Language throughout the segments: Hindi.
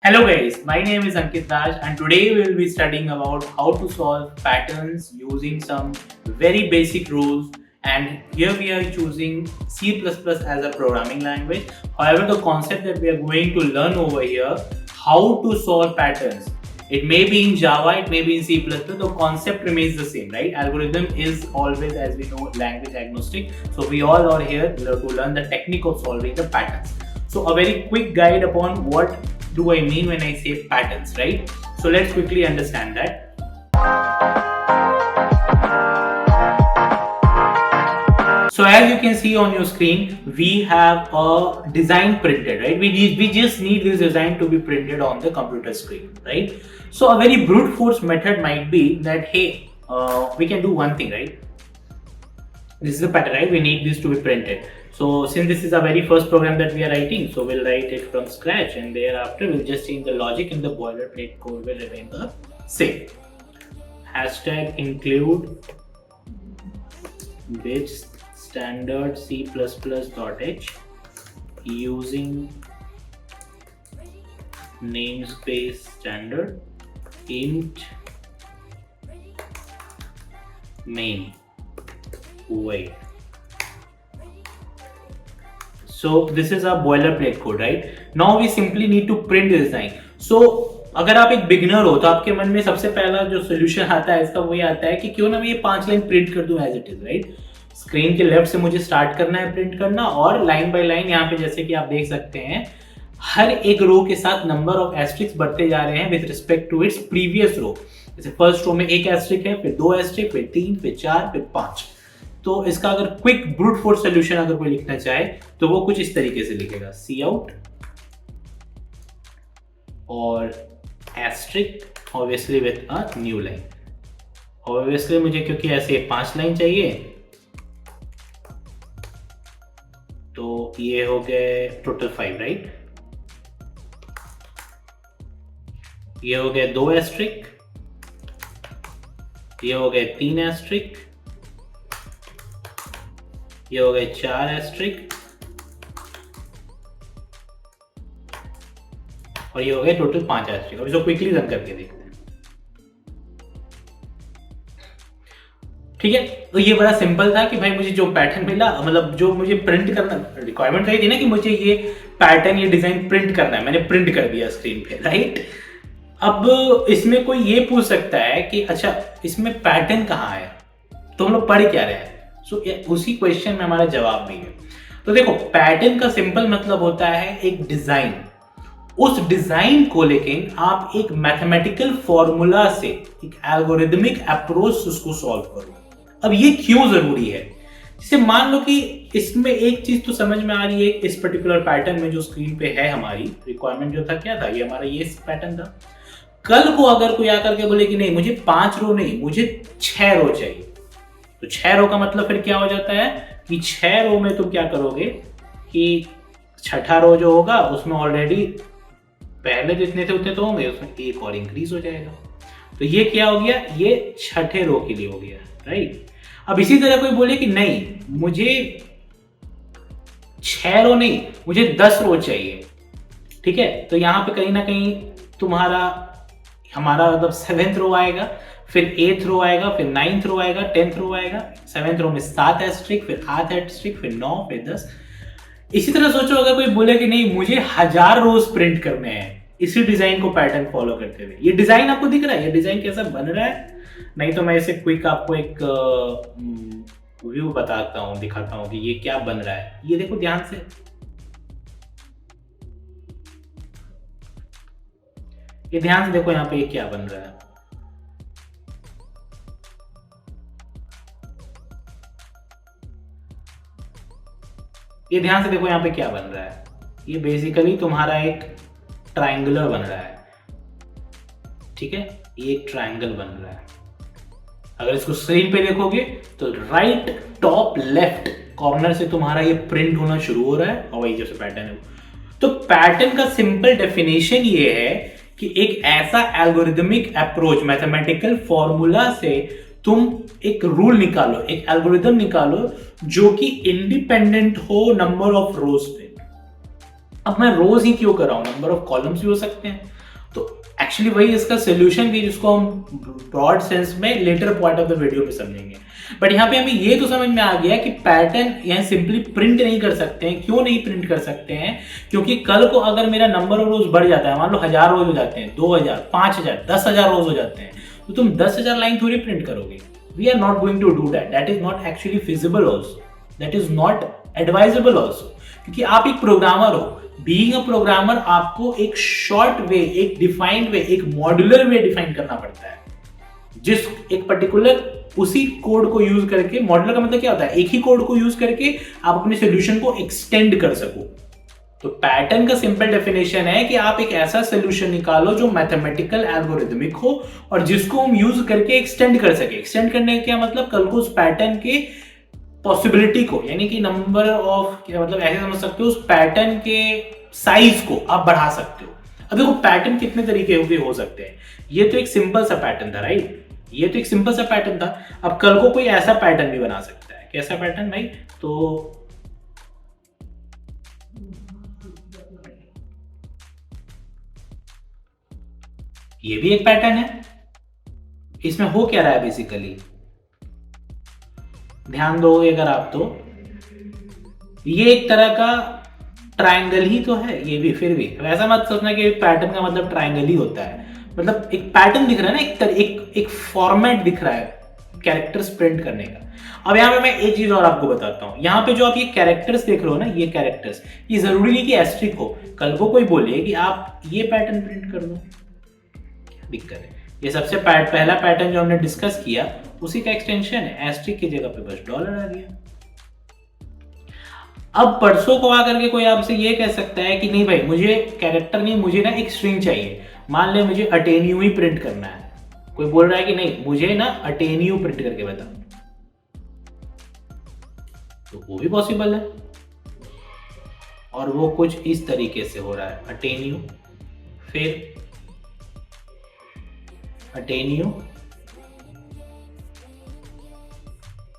Hello guys, my name is Ankit Raj and today we will be studying about how to solve patterns using some very basic rules, and here we are choosing C++ as a programming language. However, the concept that we are going to learn over here, how to solve patterns. It may be in Java, it may be in C++, the concept remains the same, right? Algorithm is always, as we know, language agnostic. So we all are here to learn the technique of solving the patterns. So a very quick guide upon what do I mean when I say patterns, right? So let's quickly understand that. So as you can see on your screen, we have a design printed, right? We just need this design to be printed on the computer screen, right? So a very brute force method might be that, hey, we can do one thing, right? This is a pattern, right? We need this to be printed. So since this is a very first program that we are writing, so we'll write it from scratch, and thereafter we'll just change the logic, and the boilerplate code will remain the same. Hashtag include bits standard C++.h using namespace standard int main void. So this is our boilerplate code, right? Now we simply need to print the design. So अगर आप एक बिगिनर हो तो आपके मन में सबसे पहला जो सोल्यूशन आता है इसका वही आता है कि क्यों ना मैं ये 5 लाइन प्रिंट कर दूं as it is, right? Screen के लेफ्ट से मुझे स्टार्ट करना है प्रिंट करना, और लाइन बाय लाइन यहाँ पे जैसे कि आप देख सकते हैं हर एक रो के साथ नंबर ऑफ एस्ट्रिक्स बढ़ते जा रहे हैं with respect to its previous row. जैसे फर्स्ट रो में एक एस्ट्रिक है, फिर 2 एस्ट्रिक, फिर 3, फिर 4, फिर 5. तो इसका अगर क्विक ब्रूट फोर्स सोल्यूशन अगर कोई लिखना चाहे तो वो कुछ इस तरीके से लिखेगा, सी आउट और asterisk obviously with a new line. Obviously मुझे क्योंकि ऐसे 5 लाइन चाहिए तो ये हो गए टोटल 5, राइट? ये हो गए 2 एस्ट्रिक, ये हो गए 3 एस्ट्रिक, ये हो गए 4 एस्ट्रिक, और ये हो गए टोटल 5 एस्ट्रिक. और इसको क्विकली रन करके देखते हैं. ठीक है, तो ये बड़ा सिंपल था कि भाई मुझे जो पैटर्न मिला, मतलब जो मुझे प्रिंट करना, रिक्वायरमेंट थी ना कि मुझे ये पैटर्न, ये डिजाइन प्रिंट करना है, मैंने प्रिंट कर दिया स्क्रीन पे, राइट? अब इसमें कोई ये पूछ सकता है कि अच्छा इसमें पैटर्न कहाँ है, तो हम लोग पढ़ क्या रहे हैं? सो उसी क्वेश्चन में हमारा जवाब भी है. तो देखो, पैटर्न का सिंपल मतलब होता है एक डिजाइन. उस डिजाइन को लेकिन आप एक मैथमेटिकल फॉर्मूला से, एक एल्गोरिदमिक अप्रोच से उसको सॉल्व करो. अब ये क्यों जरूरी है? जैसे मान लो कि इसमें एक चीज तो समझ में आ रही है, इस पर्टिकुलर पैटर्न में जो स्क्रीन पे है, हमारी रिक्वायरमेंट जो था क्या था, ये हमारा ये पैटर्न था. कल को अगर कोई आकर के बोले कि नहीं मुझे 5 रो नहीं, मुझे 6 रो चाहिए, तो 6 रो का मतलब फिर क्या हो जाता है कि 6 रो में तुम क्या करोगे कि छठा रो जो होगा उसमें ऑलरेडी पहले जितने थे उतने तो होंगे, उसमें एक और इंक्रीज हो जाएगा. तो ये क्या हो गया, ये छठे रो के लिए हो गया, राइट? अब इसी तरह कोई बोले कि नहीं मुझे 6 रो नहीं, मुझे 10 रो चाहिए, ठीक है? तो यहां पे कहीं ना कहीं हमारा मतलब 7th रो आएगा, फिर 8th रो आएगा, फिर 9th रो आएगा, 10th रो आएगा, 7th रो में 7 एस्ट्रिक, फिर 8 एस्ट्रिक, फिर 9, फिर 10. इसी तरह सोचो अगर कोई बोले कि नहीं मुझे 1000 रोज प्रिंट करने हैं इसी डिजाइन को पैटर्न फॉलो करते हुए. ये डिजाइन आपको दिख रहा है, ये डिजाइन कैसा बन रहा है? नहीं तो मैं इसे क्विक आपको एक व्यू बताता हूँ, दिखाता हूँ कि ये क्या बन रहा है. ये देखो ध्यान से, ये ध्यान से देखो यहाँ पे ये क्या बन रहा है. ये ध्यान से देखो यहाँ पे क्या बन रहा है. ये बेसिकली तुम्हारा एक ट्रायंगुलर बन रहा है, ठीक है? ये एक ट्रायंगल बन रहा है. अगर इसको स्क्रीन पे देखोगे तो राइट टॉप लेफ्ट कॉर्नर से तुम्हारा ये प्रिंट होना शुरू हो रहा है, और वही जैसे पैटर्न है. तो पैटर्न का सिंपल डेफिनेशन ये है कि एक ऐसा एल्गोरिदमिक अप्रोच, मैथमेटिकल फॉर्मूला से तुम एक रूल निकालो, एक एल्गोरिदम निकालो जो कि इंडिपेंडेंट हो नंबर ऑफ रोज पे. अब मैं रोज ही क्यों कर रहा हूँ, नंबर ऑफ कॉलम्स भी हो सकते हैं। तो एक्चुअली वही इसका सोल्यूशन भी, जिसको हम ब्रॉड सेंस में latter part of the video में समझेंगे। बट यहाँ पे हमें ये तो समझ में आ गया कि पैटर्न यहाँ सिंपली प्रिंट नहीं कर सकते हैं। क्यों नहीं प्रिंट कर सकते हैं? क्योंकि कल को अगर मेरा नंबर ऑफ रोज बढ़ जाता है, मान लो 1000 रोज हो जाते हैं, 2000, 5000, 10,000 रोज हो जाते हैं, तो तुम 10,000 लाइन थोड़ी प्रिंट करोगे। We are not going to do that, that is not actually feasible also, that is not advisable also. क्योंकि आप एक प्रोग्रामर हो, बीइंग अ प्रोग्रामर आपको एक शॉर्ट वे, एक डिफाइंड वे, एक मॉड्यूलर वे डिफाइन करना पड़ता है, जिस एक पर्टिकुलर उसी कोड को यूज करके, मॉड्यूलर का मतलब क्या होता है, एक ही कोड को यूज करके आप अपने सॉल्यूशन को एक्सटेंड कर सको। तो पैटर्न का सिंपल डेफिनेशन है कि आप एक ऐसा सॉल्यूशन निकालो जो मैथमेटिकल एल्गोरिथमिक हो और जिसको हम यूज करके एक्सटेंड कर सके। एक्सटेंड करने का क्या मतलब, कल को उस पैटर्न के पॉसिबिलिटी को, यानी कि नंबर ऑफ, मतलब ऐसे समझ सकते हो, उस पैटर्न के साइज को आप बढ़ा सकते हो। अब देखो पैटर्न कितने तरीके के हो सकते हैं। ये तो एक सिंपल सा पैटर्न था, राइट, ये तो एक सिंपल सा पैटर्न था। अब कल को कोई ऐसा पैटर्न भी बना सकता है। कैसा पैटर्न भाई? तो ये भी एक पैटर्न है। इसमें हो क्या रहा है बेसिकली, ध्यान दोगे अगर आप तो ये एक तरह का ट्रायंगल ही तो है ये भी। फिर भी ऐसा मत सोचना कि पैटर्न का मतलब ट्रायंगल ही होता है। मतलब एक पैटर्न दिख रहा है ना, एक फॉर्मेट दिख रहा है कैरेक्टर्स प्रिंट करने का। अब यहाँ पे मैं एक चीज और आपको बताता हूँ। यहाँ पे जो आप ये कैरेक्टर्स देख रहे हो ना, ये कैरेक्टर्स, ये जरूरी नहीं कि एस्ट्रिक हो। कल को कोई बोले कि आप ये पैटर्न प्रिंट कर दो, क्या दिक्कत है? ये सबसे पहला पैटर्न जो हमने डिस्कस किया उसी का एक्सटेंशन है। एस्ट्रिक की जगह पे बस डॉलर आ गया। अब परसों को आकर के कोई आपसे ये कह सकता है कि नहीं भाई, मुझे कैरेक्टर नहीं, मुझे ना एक स्ट्रिंग चाहिए। मान ले मुझे अटेन्यू ही प्रिंट करना है। कोई बोल रहा है कि नहीं, मुझे ना अटेन्यू प्रिंट करके बता, तो वो भी पॉसिबल है। और वो कुछ इस तरीके से हो रहा है, अटेन्यू, फिर अटेन्यू,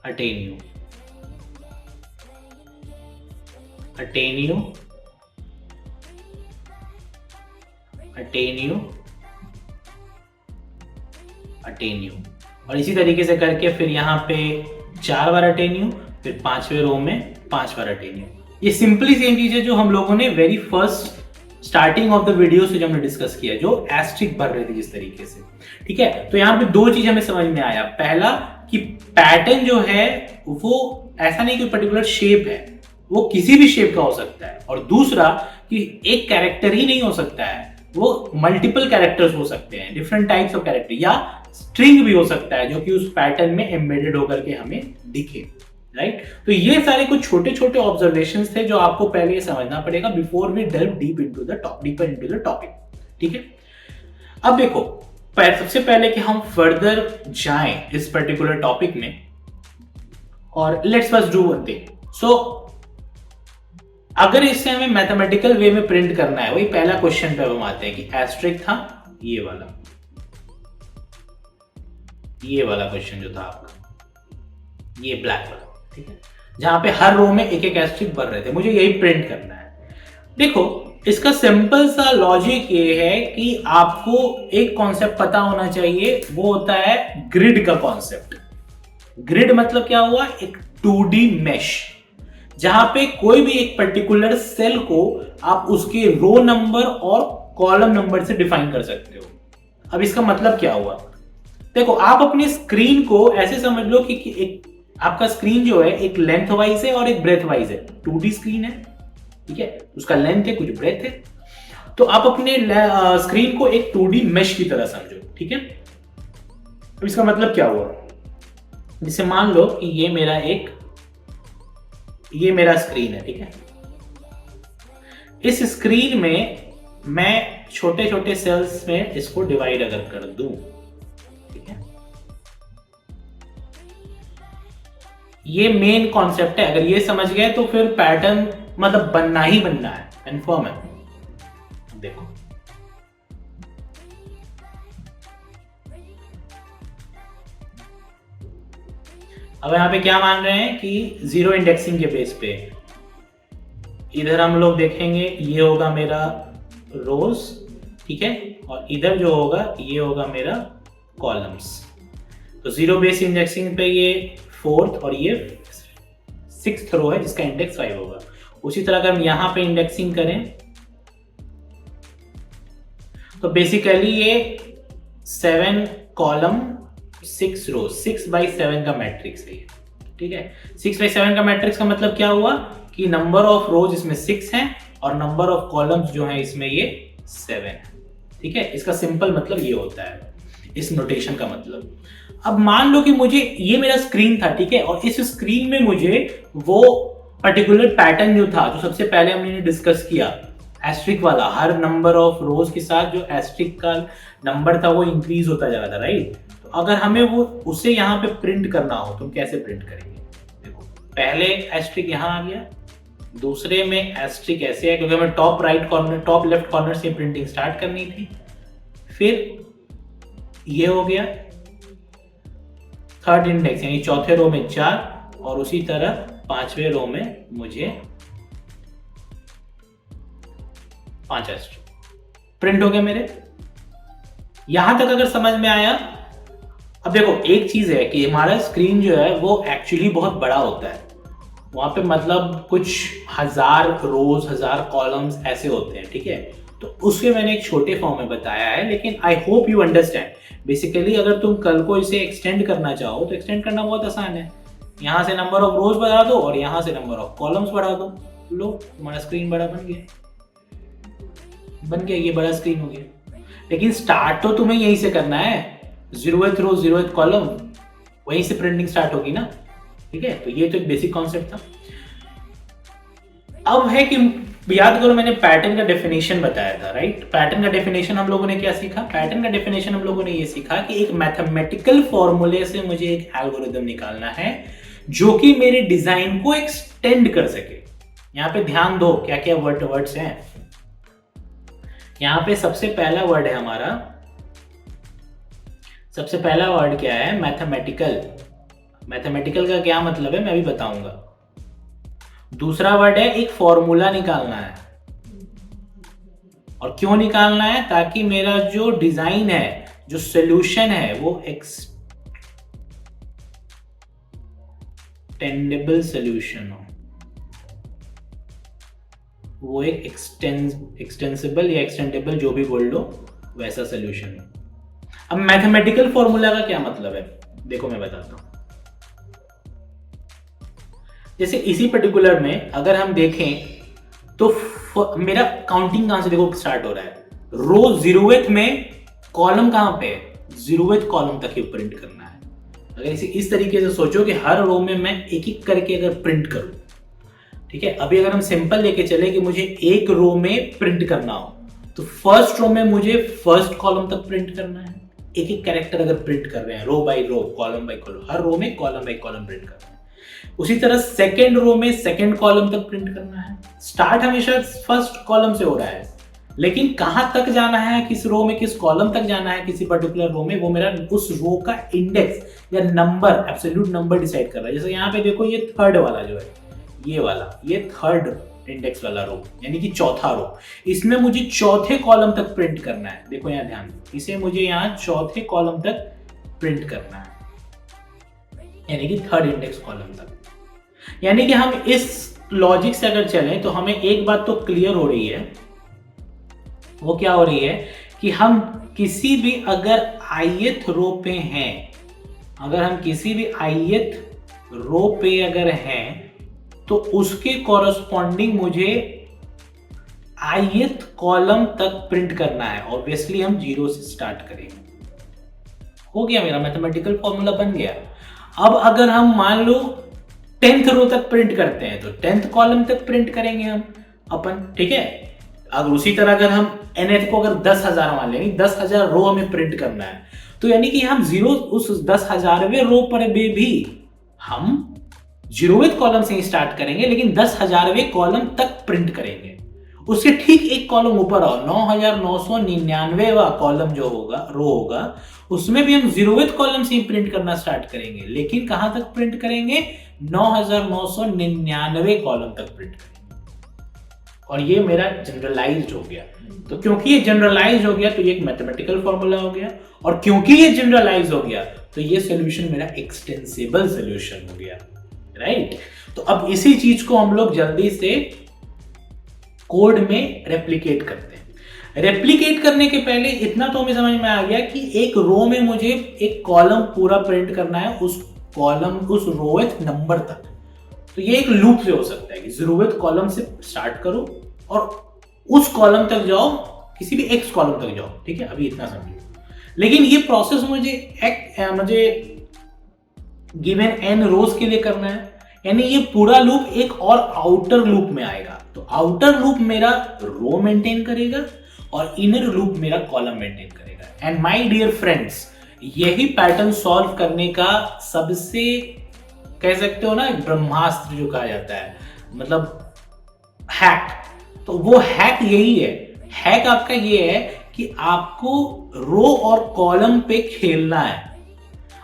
अटेन्यू, अटेन्यू, अटेन्यू, अटेन्यू, और इसी तरीके से करके फिर यहाँ पे 4 बार अटेन्यू, फिर 5वें रो में 5 बार अटेन्यू। ये सिंपली सेम चीज है जो हम लोगों ने very first starting of the video से जो हमने डिस्कस किया, जो एस्ट्रिक भर रहे थे जिस तरीके से। ठीक है, तो यहाँ पे 2 चीज हमें समझ में आया। पहला कि पैटर्न जो है वो ऐसा नहीं कोई पर्टिकुलर शेप है, वो किसी भी शेप का हो सकता है। और दूसरा कि एक कैरेक्टर ही नहीं हो सकता है, वो मल्टीपल कैरेक्टर्स हो सकते हैं, डिफरेंट टाइप्स ऑफ कैरेक्टर, या स्ट्रिंग भी हो सकता है जो कि उस पैटर्न में एम्बेडेड होकर के हमें दिखे, राइट। तो ये सारे कुछ छोटे छोटे ऑब्जर्वेशंस थे जो आपको पहले ये समझना पड़ेगा before we delve deeper into the topic. ठीक है, अब देखो सबसे पहले कि हम फर्दर जाएं इस पर्टिकुलर टॉपिक में, और let's first do one thing. So अगर इससे हमें मैथमेटिकल वे में प्रिंट करना है, वही पहला क्वेश्चन पे हम आते हैं कि एस्ट्रिक था ये वाला क्वेश्चन जो था आपका, ये ब्लैक वाला, ठीक है, जहां पे हर रो में एक एक एस्ट्रिक भर रहे थे, मुझे यही प्रिंट करना है। देखो इसका सिंपल सा लॉजिक ये है कि आपको एक कॉन्सेप्ट पता होना चाहिए, वो होता है ग्रिड का कॉन्सेप्ट। ग्रिड मतलब क्या हुआ, एक 2D मेश, जहां पे कोई भी एक पर्टिकुलर सेल को आप उसके रो नंबर और कॉलम नंबर से डिफाइन कर सकते हो। अब इसका मतलब क्या हुआ, देखो आप अपनी स्क्रीन को ऐसे समझ लो कि एक आपका स्क्रीन जो है एक लेंथ वाइज है और एक ब्रेथ वाइज है। 2D स्क्रीन है, ठीक है, उसका लेंथ है, कुछ ब्रेथ है। तो आप अपने स्क्रीन को एक 2D मेश की तरह समझो, ठीक है। अब इसका मतलब क्या हुआ, जैसे मान लो कि ये मेरा स्क्रीन है, ठीक है। इस स्क्रीन में मैं छोटे छोटे सेल्स में इसको डिवाइड अगर कर दूं, ठीक है, ये मेन कॉन्सेप्ट है। अगर ये समझ गए तो फिर पैटर्न मतलब बनना ही बनना है, कंफर्म है। देखो अब यहां पे क्या मान रहे हैं कि जीरो इंडेक्सिंग के बेस पे इधर हम लोग देखेंगे ये होगा मेरा रोज, ठीक है, और इधर जो होगा ये होगा मेरा कॉलम्स। तो जीरो बेस इंडेक्सिंग पे ये 4th और ये 6th रो है जिसका इंडेक्स 5 होगा। उसी तरह अगर हम यहां पे इंडेक्सिंग करें तो बेसिकली ये 7 कॉलम 6 रो 6/7 का मैट्रिक्स है ये, ठीक है। 6/7 का मैट्रिक्स का मतलब क्या हुआ कि नंबर ऑफ रोज इसमें 6 हैं और नंबर ऑफ कॉलम्स जो हैं इसमें ये 7 है, ठीक है। इसका सिंपल मतलब ये होता है इस नोटेशन का मतलब। अब मान लो कि मुझे ये मेरा स्क्रीन था, ठीक है, और इस स्क्रीन में मुझे वो पर्टिकुलर पैटर्न जो था जो सबसे पहले हमने डिस्कस किया एस्ट्रिक वाला, हर नंबर ऑफ रोज के साथ जो एस्ट्रिक का नंबर था वो इंक्रीज होता जा रहा था, राइट। तो अगर हमें वो उसे यहाँ पे प्रिंट करना हो तो हम कैसे प्रिंट करेंगे? देखो पहले एस्ट्रिक यहाँ आ गया, दूसरे में एस्ट्रिक ऐसे है क्योंकि हमें top right corner top left corner से प्रिंटिंग स्टार्ट करनी थी। फिर ये हो गया थर्ड इंडेक्स यानी चौथे रो में 4 और उसी तरह 5वें रो में मुझे 5 एस्ट्रिक प्रिंट हो गए मेरे। यहां तक अगर समझ में आया? अब देखो एक चीज है कि हमारा स्क्रीन जो है वो एक्चुअली बहुत बड़ा होता है, वहां पे मतलब कुछ 1000 रोज 1000 कॉलम्स ऐसे होते हैं, ठीक है। तो उसके मैंने एक छोटे फॉर्म में बताया है, लेकिन आई होप यू अंडरस्टैंड। बेसिकली अगर तुम कल को इसे एक्सटेंड करना चाहो तो एक्सटेंड करना बहुत आसान है, यहां से नंबर ऑफ रोज बढ़ा दो और यहां से नंबर ऑफ कॉलम्स बढ़ा दो, लो तुम्हारा स्क्रीन बड़ा बन गया, ये बड़ा स्क्रीन हो गया। लेकिन स्टार्ट तो तुम्हें यहीं से करना है, 0th रो 0th कॉलम, वहीं से प्रिंटिंग स्टार्ट होगी ना, ठीक है। तो ये तो एक बेसिक कॉन्सेप्ट था। अब है कि याद करो मैंने पैटर्न का डेफिनेशन बताया था, राइट। पैटर्न का डेफिनेशन हम लोगों ने क्या सीखा? पैटर्न का डेफिनेशन हम लोगों ने ये सीखा कि एक मैथमेटिकल फॉर्मूले से मुझे एक एल्गोरिथम निकालना है जो कि मेरे डिजाइन को एक्सटेंड कर सके। यहां पे ध्यान दो क्या क्या वर्ड्स हैं। यहां पे सबसे पहला वर्ड है हमारा, सबसे पहला वर्ड क्या है? मैथमेटिकल। मैथमेटिकल का क्या मतलब है मैं अभी बताऊंगा। दूसरा वर्ड है एक फॉर्मूला निकालना है, और क्यों निकालना है? ताकि मेरा जो डिजाइन है, जो सॉल्यूशन है वो एक्सटेंडेबल सॉल्यूशन हो, वो एक एक्सटेंसिबल या एक्सटेंडेबल जो भी बोल लो वैसा सॉल्यूशन हो। अब मैथमेटिकल फॉर्मूला का क्या मतलब है देखो मैं बताता हूं। जैसे इसी पर्टिकुलर में अगर हम देखें तो मेरा काउंटिंग कहां से देखो स्टार्ट हो रहा है, रो 0th में, कॉलम कहां पे है? 0th कॉलम तक ही प्रिंट करना है। अगर इसे इस तरीके से सोचो कि हर रो में मैं एक एक करके अगर प्रिंट करूं, ठीक है। अभी अगर हम सिंपल लेके चले कि मुझे एक रो में प्रिंट करना हो तो फर्स्ट रो में मुझे फर्स्ट कॉलम तक प्रिंट करना है। एक एक कैरेक्टर अगर प्रिंट कर रहे हैं row by row, column by column, हर रो में कॉलम बाय कॉलम प्रिंट करना है। उसी तरह सेकेंड रो में सेकेंड कॉलम तक प्रिंट करना है। स्टार्ट हमेशा फर्स्ट कॉलम से हो रहा है, लेकिन कहां तक जाना है, किस रो में किस कॉलम तक जाना है किसी पर्टिकुलर रो में, वो मेरा उस रो का इंडेक्स या नंबर, एब्सोल्यूट नंबर डिसाइड कर रहा है। जैसे यहाँ पे देखो ये थर्ड वाला जो है, ये वाला, ये थर्ड इंडेक्स वाला रो यानी कि चौथा रो, इसमें मुझे चौथे कॉलम तक प्रिंट करना है। देखो यहाँ ध्यान, इसे मुझे यहाँ चौथे कॉलम तक प्रिंट करना है, यानी कि थर्ड इंडेक्स कॉलम तक। यानी कि हम इस लॉजिक से अगर चलें तो हमें एक बात तो क्लियर हो रही है, वो क्या हो रही है कि हम किसी भी अगर ith रो पे हैं, अगर हम किसी भी ith रो पे अगर हैं तो उसके कॉरस्पॉन्डिंग मुझे ith कॉलम तक प्रिंट करना है। ऑब्वियसली हम 0 से स्टार्ट करेंगे। हो गया, मेरा मैथमेटिकल फॉर्मूला बन गया। अब अगर हम मान लो 10th रो तक प्रिंट करते हैं तो 10th कॉलम तक प्रिंट करेंगे हम अपन, ठीक है। अगर उसी तरह अगर हम nth को अगर 10,000 मान लेंगे, 10,000 रो हमें प्रिंट करना है, तो यानी कि हम 0 उस 10,000वें रो पर भी हम 0th कॉलम से ही स्टार्ट करेंगे, लेकिन 10,000वें कॉलम तक प्रिंट करेंगे। उसके ठीक एक कॉलम ऊपर आओ, 9,999वां कॉलम जो होगा, रो होगा, उसमें भी हम 0th कॉलम से ही प्रिंट करना स्टार्ट करेंगे, लेकिन कहां तक प्रिंट करेंगे? 9,999 कॉलम तक प्रिंट करेंगे। और ये मेरा जनरलाइज्ड हो गया। तो क्योंकि ये जनरलाइज हो गया तो ये एक मैथमेटिकल फॉर्मूला हो गया, और क्योंकि ये जनरलाइज हो गया तो ये सोल्यूशन मेरा एक्सटेंसिबल सोल्यूशन हो गया, राइट। तो अब इसी चीज को हम लोग जल्दी से कोड में रेप्लिकेट करते हैं। रेप्लिकेट करने के पहले इतना तो हमें समझ में आ गया कि एक रो में मुझे एक कॉलम पूरा प्रिंट करना है, उस कॉलम उस रोवेथ नंबर तक। तो ये एक लूप से हो सकता है कि जीरोवेथ कॉलम से स्टार्ट करो और उस कॉलम तक जाओ, किसी भी एक्स कॉलम तक जाओ, ठीक है। अभी इतना समझो, लेकिन ये प्रोसेस मुझे गिवन एन रोज के लिए करना है, यानी ये पूरा लूप एक और आउटर लूप में आएगा। तो आउटर लूप मेरा रो मेंटेन करेगा और इनर लूप मेरा कॉलम मेंटेन करेगा। एंड माय डियर फ्रेंड्स, यही पैटर्न सॉल्व करने का सबसे, कह सकते हो ना, ब्रह्मास्त्र जो कहा जाता है, मतलब हैक। तो वो हैक यही है। हैक आपका ये है कि आपको रो और कॉलम पे खेलना है।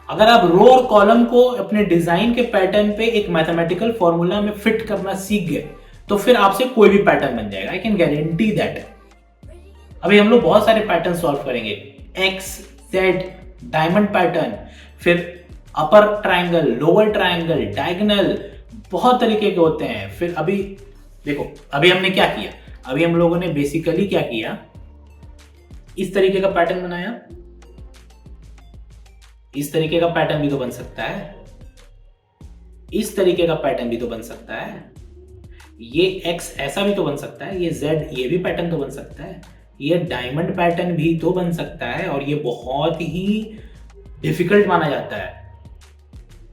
अगर आप रो और कॉलम को अपने डिजाइन के पैटर्न पे एक मैथमेटिकल फॉर्मूला में फिट करना सीख गए तो फिर आपसे कोई भी पैटर्न बन जाएगा। I can guarantee that. अभी हम लोग बहुत सारे पैटर्न सॉल्व करेंगे, एक्स जेड डायमंड पैटर्न, फिर अपर ट्रायंगल, लोअर ट्रायंगल, डायगोनल, बहुत तरीके के होते हैं। फिर अभी देखो, अभी हमने क्या किया, अभी हम लोगों ने बेसिकली क्या किया, इस तरीके का पैटर्न बनाया। इस तरीके का पैटर्न भी तो बन सकता है, इस तरीके का पैटर्न भी तो बन सकता है, ये एक्स ऐसा भी तो बन सकता है, ये जेड ये भी पैटर्न तो बन सकता है, ये डायमंड पैटर्न भी तो बन सकता है। और ये बहुत ही डिफिकल्ट माना जाता है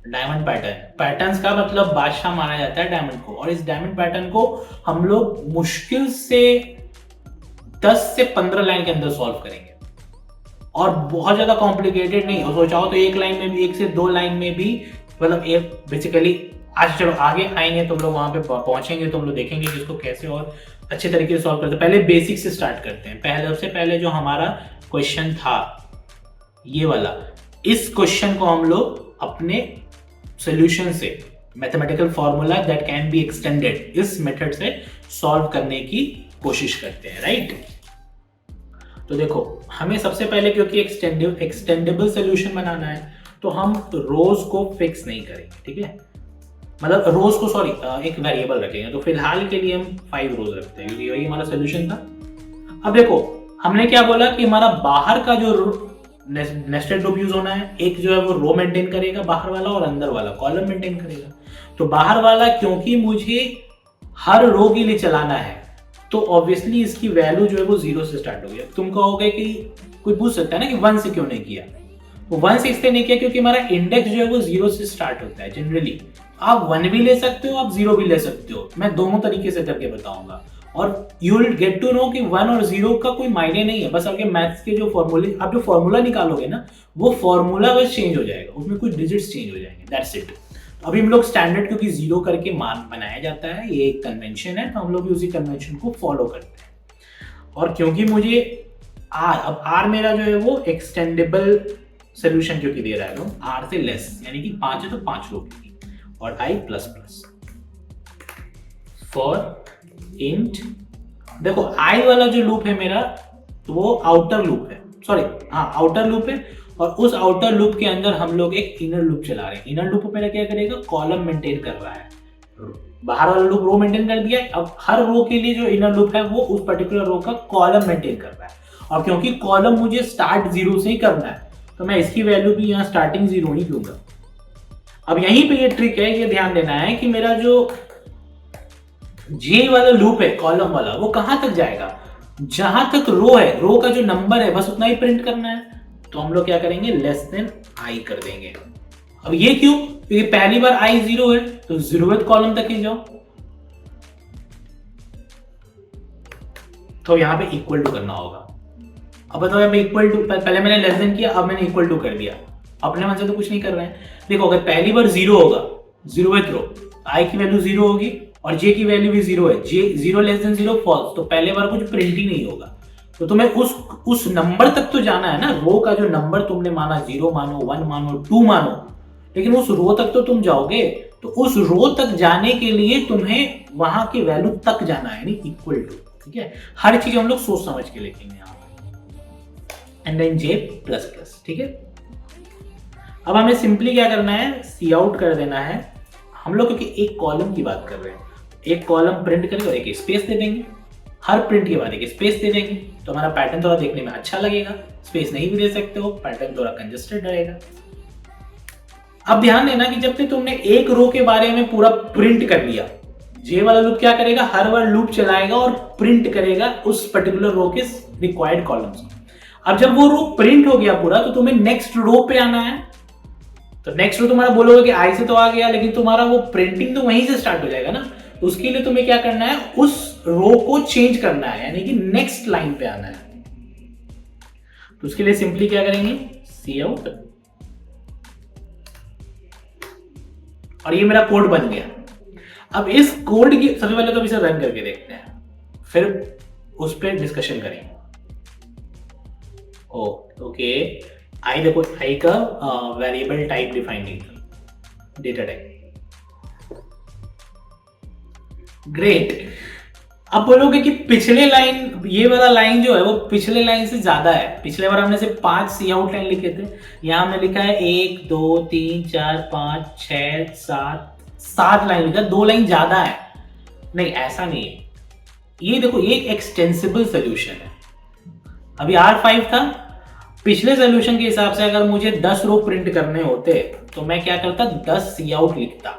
डायमंड पैटर्न। पैटर्न्स का मतलब बादशाह माना जाता है डायमंड को, और इस डायमंड पैटर्न को हम लोग मुश्किल से 10 से 15 लाइन के अंदर सॉल्व करेंगे, और बहुत ज्यादा कॉम्प्लिकेटेड नहीं। और सोचा हो तो एक लाइन में भी, 1 से 2 लाइन में भी, मतलब एक बेसिकली आज चलो आगे आएंगे तुम लोग, वहां पे पहुंचेंगे तो हम लोग देखेंगे कि इसको कैसे और अच्छे तरीके से सॉल्व करते हैं। पहले बेसिक से स्टार्ट करते हैं। सबसे पहले जो हमारा क्वेश्चन था ये वाला, इस क्वेश्चन को हम लोग अपने सॉल्यूशन से, mathematical formula that can be extended, इस मेथड से सॉल्व करने की कोशिश करते हैं, राइट। तो देखो, हमें सबसे पहले क्योंकि एक्सटेंडेबल सॉल्यूशन बनाना है तो हम रोज को फिक्स नहीं करेंगे, ठीक है। मतलब रोज को, सॉरी, एक वेरिएबल रखेंगे। तो फिलहाल के लिए हम 5 रोज रखते हैं क्योंकि वही हमारा सॉल्यूशन था। अब देखो, हमने क्या बोला कि हमारा बाहर का जो नेस्टेड लूप यूज होना है, एक जो है वो रो मेंटेन करेगा बाहर वाला, और अंदर वाला कॉलम मेंटेन करेगा। तो बाहर वाला क्योंकि मुझे हर रो के लिए चलाना है तो ऑब्वियसली इसकी वैल्यू जो है वो 0 से स्टार्ट हो गया। तुम कहोगे कि कोई पूछ सकता है ना कि 1 से क्यों नहीं किया। वो 1 से इसलिए नहीं किया क्योंकि हमारा इंडेक्स जो है वो 0 से स्टार्ट होता है जनरली। आप 1 भी ले सकते हो, आप 0 भी ले सकते हो, मैं दोनों तरीके से करके बताऊंगा। और you will get to know कि 1 और 0 का कोई मायने नहीं है, बस आपके मैथ्स के जो फॉर्मूले, आप जो फॉर्मूला निकालोगे ना, वो फॉर्मूला बस चेंज हो जाएगा, उसमें कुछ डिजिट्स चेंज हो जाएंगे, दैट्स इट। अभी हम लोग स्टैंडर्ड, क्योंकि 0 करके मान बनाया जाता है, ये एक कन्वेंशन है, तो हम लोग भी उसी कन्वेंशन को फॉलो करते हैं। और क्योंकि मुझे अब आर मेरा जो है वो एक्सटेंडेबल सोल्यूशन क्योंकि दे रहा है, तो आर से लेस, यानी कि 5 है तो 5 रो की, और आई प्लस प्लस फॉर इंट। देखो आई वाला जो लूप है मेरा, तो वो आउटर लूप है, सॉरी हाँ आउटर लूप है, और उस आउटर लूप के अंदर हम लोग एक इनर लूप चला रहे हैं। इनर लूप मेरा क्या करेगा, कॉलम मेंटेन कर रहा है। बाहर वाला लूप रो मेंटेन कर दिया, अब हर रो के लिए जो इनर लूप है वो उस पर्टिकुलर रो का कॉलम मेंटेन कर रहा है। और क्योंकि कॉलम मुझे स्टार्ट 0 से ही करना है तो मैं इसकी वैल्यू भी यहाँ स्टार्टिंग 0 ही दूंगा। अब यहीं पे ये ट्रिक है, ये ध्यान देना है कि मेरा जो जे वाला लूप है कॉलम वाला, वो कहां तक जाएगा, जहां तक रो है, रो का जो नंबर है बस उतना ही प्रिंट करना है। तो हम लोग क्या करेंगे, लेस देन आई कर देंगे। अब ये क्यों, क्योंकि पहली बार आई 0 है तो 0वें कॉलम तक ही जाओ। तो यहां पे इक्वल टू करना होगा। अब बताओ, मैं इक्वल टू, पहले मैंने लेस देन किया, अब मैंने इक्वल टू कर दिया। अपने मन से तो कुछ नहीं कर रहे हैं। देखो, अगर पहली बार 0 होगा, 0वें रो, आई की वैल्यू 0 होगी और जे की वैल्यू भी 0 है, जे 0 लेस देन 0 फॉल्स, तो पहले बार कुछ प्रिंट ही नहीं होगा। तो तुम्हें उस नंबर तक तो जाना है ना, रो का जो नंबर तुमने माना, 0 मानो, 1 मानो, 2 मानो, लेकिन उस रो तक तो तुम जाओगे। तो उस रो तक जाने के लिए तुम्हें वहां के वैल्यू तक जाना है, यानी इक्वल टू। ठीक है, हर चीज हम लोग सोच समझ के लिखेंगे यहाँ पे। And then J plus plus. ठीक है, अब हमें सिंपली क्या करना है, सी आउट कर देना है। हम लोग क्योंकि एक कॉलम की बात कर रहे हैं, एक कॉलम प्रिंट करेंगे और एक स्पेस दे देंगे, हर प्रिंट के बाद एक स्पेस दे देंगे, तो हमारा पैटर्न थोड़ा देखने में अच्छा लगेगा। स्पेस नहीं भी दे सकते हो, पैटर्न थोड़ा कंजेस्टेड रहेगा। अब ध्यान देना कि जब तक तुमने एक रो के बारे में पूरा प्रिंट कर लिया, जे वाला लूप क्या करेगा, हर बार लूप चलाएगा और प्रिंट करेगा उस पर्टिकुलर रो के रिक्वायर्ड कॉलम्स। अब जब वो रो प्रिंट हो गया पूरा, तो तुम्हें नेक्स्ट रो पे आना है। तो नेक्स्ट रो तुम्हारा बोलोगे कि आई से तो आ गया, लेकिन तुम्हारा वो प्रिंटिंग तो वहीं से स्टार्ट हो जाएगा ना। तो उसके लिए तुम्हें क्या करना है, उस रो को चेंज करना है, यानी कि नेक्स्ट लाइन पे आना है। तो उसके लिए सिंपली क्या करेंगे, सी आउट, और ये मेरा कोड बन गया। अब इस कोड की सबसे पहले तो इसे रन करके देखते हैं, फिर उस पर डिस्कशन करेंगे। ओके, आई देखो, आई का वेरिएबल टाइप डिफाइन नहीं था, डेटा टाइप। ग्रेट। अब बोलोगे कि पिछले लाइन, ये वाला लाइन जो है वो पिछले लाइन से ज्यादा है। पिछले बार हमने सिर्फ 5 सी आउट लाइन लिखे थे, यहां हमने लिखा है 1 2 3 4 5 6 7 लाइन लिखा, 2 लाइन ज्यादा है। नहीं, ऐसा नहीं है। ये देखो, ये एक एक्सटेंसिबल सोल्यूशन है। अभी R5 था, पिछले सोल्यूशन के हिसाब से अगर मुझे 10 रो प्रिंट करने होते तो मैं क्या करता, 10 सी आउट लिखता।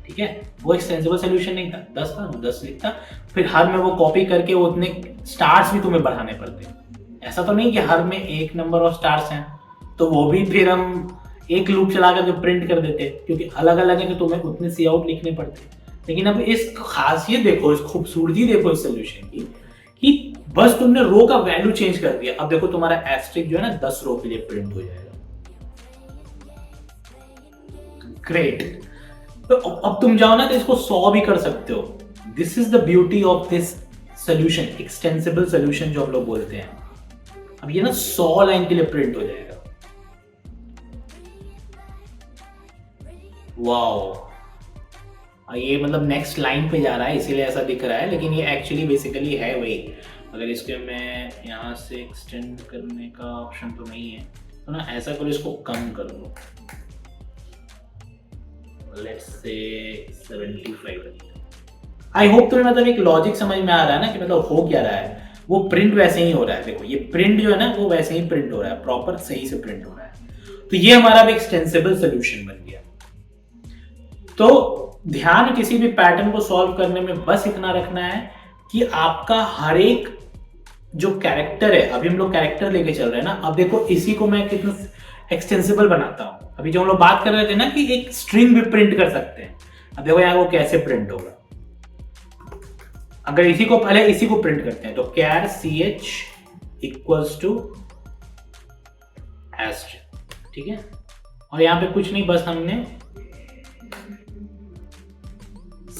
ठीक है, वो एक्सटेंसिबल सोल्यूशन नहीं था, 10 था, 10 लिखता, फिर हर में वो कॉपी करके उतने स्टार्स भी तुम्हें बढ़ाने पड़ते। ऐसा तो नहीं कि हर में एक नंबर ऑफ स्टार्स हैं, तो वो भी फिर हम एक लूप चला करके प्रिंट कर देते, क्योंकि अलग अलग है तो तुम्हें उतने सी आउट लिखने पड़ते। लेकिन अब इस खासियत देखो, इस खूबसूरती देखो इस सोल्यूशन की, कि बस तुमने रो का वैल्यू चेंज कर दिया। अब देखो तुम्हारा एस्ट्रिक जो है ना 10 रो के लिए प्रिंट हो जाएगा। ग्रेट। तो अब तुम जाओ ना तो इसको 100 भी कर सकते हो। This is the beauty of this solution, extensible solution जो हम लोग बोलते हैं। अब ये ना 100 लाइन के लिए प्रिंट हो जाएगा। वाओ, ये मतलब नेक्स्ट लाइन पे जा रहा है इसीलिए ऐसा दिख रहा है, लेकिन ये एक्चुअली बेसिकली है वही। अगर इसके मैं यहाँ से एक्सटेंड करने का ऑप्शन तो नहीं है, तो ना ऐसा करो, इसको कम कर दो, लेट्स से 75। आई होप तुम्हें मतलब एक लॉजिक समझ में आ रहा है ना, कि मतलब हो क्या रहा है। वो प्रिंट वैसे ही हो रहा है, देखो ये प्रिंट जो है ना वो वैसे ही प्रिंट हो रहा है, प्रॉपर सही से प्रिंट हो रहा है। तो ये हमारा एक्सटेंसिबल सोल्यूशन बन गया। तो ध्यान किसी भी पैटर्न को सॉल्व करने में बस इतना रखना है कि आपका हर एक जो कैरेक्टर है, अभी हम लोग कैरेक्टर लेके चल रहे हैं ना, अब देखो इसी को मैं कितना एक्सटेंसिबल बनाता हूं। अभी जो हम लोग बात कर रहे थे ना कि एक स्ट्रिंग भी प्रिंट कर सकते हैं, अब देखो यहाँ वो कैसे प्रिंट होगा। अगर इसी को पहले इसी को प्रिंट करते हैं, तो कैर ch इक्वल्स टू एस्ट, ठीक है, और यहाँ पे कुछ नहीं, बस हमने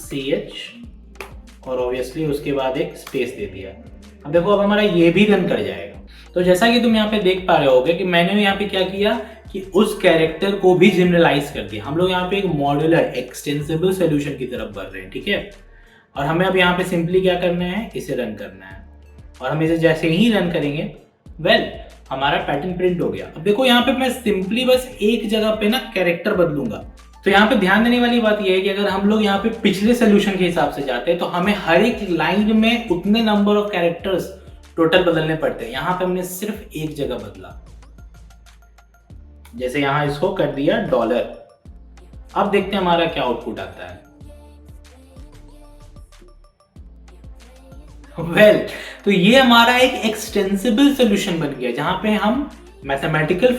ch और ऑब्वियसली उसके बाद एक स्पेस दे दिया। अब देखो अब हमारा ये भी रन कर जाएगा। तो जैसा कि तुम यहाँ पे देख पा रहे होगे कि मैंने यहाँ पे क्या किया कि उस कैरेक्टर को भी जनरलाइज कर दिया। हम लोग यहाँ पे एक मॉड्यूलर एक्सटेंसिबल सॉल्यूशन की तरफ बढ़ रहे हैं, ठीक है। और हमें अब यहाँ पे सिंपली क्या करना है, इसे रन करना है, और हम इसे जैसे ही रन करेंगे हमारा पैटर्न प्रिंट हो गया। अब देखो यहाँ पे मैं सिंपली बस एक जगह पे ना कैरेक्टर बदलूंगा। तो यहाँ पे ध्यान देने वाली बात यह है कि अगर हम लोग यहाँ पे पिछले सोल्यूशन के हिसाब से जाते हैं तो हमें हर एक लाइन में उतने नंबर ऑफ कैरेक्टर्स टोटल बदलने पड़ते हैं। यहाँ पे हमने सिर्फ एक जगह बदला, जैसे यहाँ इसको कर दिया $। अब देखते हैं हमारा क्या आउटपुट आता है। तो ये हमारा एक एक्सटेंसिबल सोल्यूशन बन गया, जहां पे हम मैथमेटिकल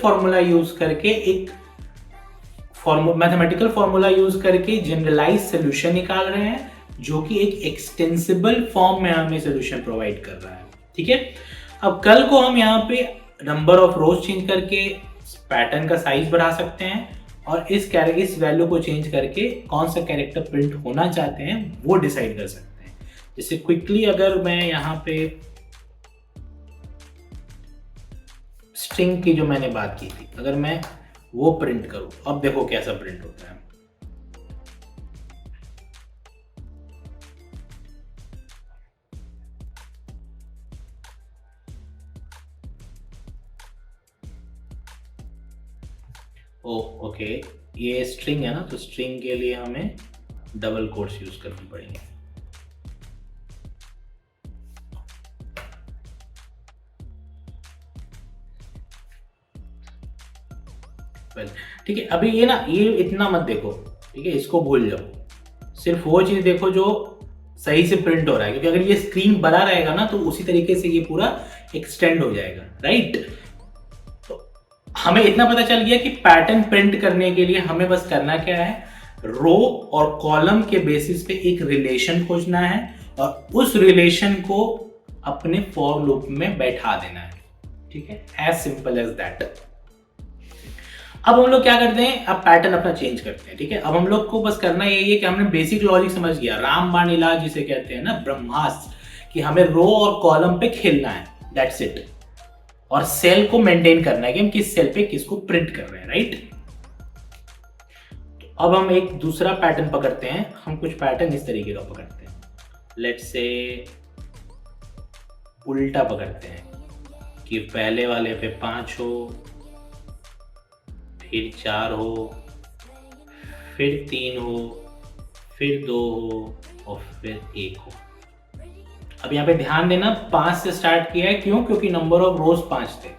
फॉर्मूला यूज करके जनरलाइज सोल्यूशन निकाल रहे हैं, जो कि एक एक्सटेंसिबल फॉर्म में हमें सोल्यूशन प्रोवाइड कर रहा है, ठीक है। अब कल को हम यहाँ पे नंबर ऑफ रोज चेंज करके पैटर्न का साइज बढ़ा सकते हैं, और इस वैल्यू को चेंज करके कौन सा कैरेक्टर प्रिंट होना चाहते हैं वो डिसाइड कर सकते हैं। जैसे क्विकली अगर मैं यहाँ पे स्ट्रिंग की जो मैंने बात की थी, अगर मैं वो प्रिंट करूं, अब देखो कैसा प्रिंट होता है। ओ ओके, ये स्ट्रिंग है ना, तो स्ट्रिंग के लिए हमें डबल कोट्स यूज करनी पड़ेंगे। वेल ठीक है, अभी ये ना, ये इतना मत देखो, ठीक है, इसको भूल जाओ, सिर्फ वो चीज देखो जो सही से प्रिंट हो रहा है, क्योंकि अगर ये स्क्रीन बड़ा रहेगा ना तो उसी तरीके से ये पूरा एक्सटेंड हो जाएगा, राइट। तो हमें इतना पता चल गया कि पैटर्न प्रिंट करने के लिए हमें बस करना क्या है, रो और कॉलम के बेसिस पे एक रिलेशन खोजना है और उस रिलेशन को अपने फॉर लूप में बैठा देना है, ठीक है, एज सिंपल एज दैट। अब हम लोग क्या करते हैं, अब पैटर्न अपना चेंज करते हैं, ठीक है। अब हम लोग को बस करना यही है कि हमने बेसिक लॉजिक समझ गया, रामबाण इलाज जिसे कहते हैं ना, ब्रह्मास्त्र, कि हमें रो और कॉलम पे खेलना है, दैट्स इट, और सेल को मेंटेन करना है कि हम किस सेल पे किसको प्रिंट कर रहे हैं, राइट। तो अब हम एक दूसरा पैटर्न पकड़ते हैं, हम कुछ पैटर्न इस तरीके का पकड़ते हैं, लेट्स से उल्टा पकड़ते हैं कि पहले वाले पे 5 हो, फिर 4 हो, फिर 3 हो, फिर 2 हो और फिर 1 हो। अब यहाँ पे ध्यान देना, 5 से स्टार्ट किया है, क्यों, क्योंकि नंबर ऑफ रोज 5 थे।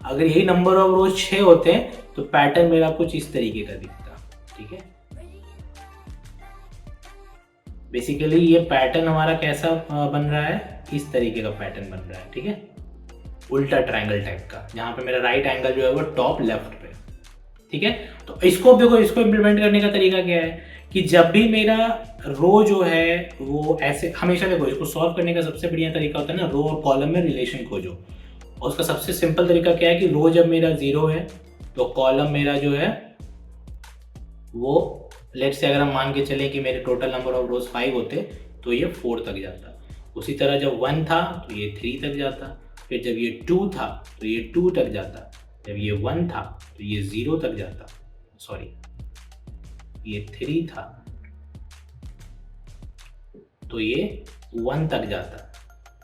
अगर यही नंबर ऑफ रोज 6 होते तो पैटर्न मेरा कुछ इस तरीके का दिखता, ठीक है। बेसिकली ये पैटर्न हमारा कैसा बन रहा है, इस तरीके का पैटर्न बन रहा है, ठीक है, उल्टा ट्रायंगल टाइप का, जहां पे मेरा राइट एंगल जो है वो टॉप लेफ्ट पे, ठीक है। तो इसको देखो, इसको इम्प्लीमेंट करने का तरीका क्या है कि जब भी मेरा रो जो है वो ऐसे, हमेशा देखो, इसको सॉल्व करने का सबसे बढ़िया तरीका होता है ना, रो और कॉलम में रिलेशन खोजो, और उसका सबसे सिंपल तरीका क्या है कि रो जब मेरा 0 है तो कॉलम मेरा जो है वो, लेट्स से अगर हम मान के चले कि मेरे टोटल नंबर ऑफ रोज 5 होते तो ये 4 तक जाता। उसी तरह जब 1 था तो ये 3 तक जाता, फिर जब ये 2 था तो ये 2 तक जाता, जब ये 1 था तो ये 0 तक जाता, सॉरी ये 3 था तो ये 1 तक जाता,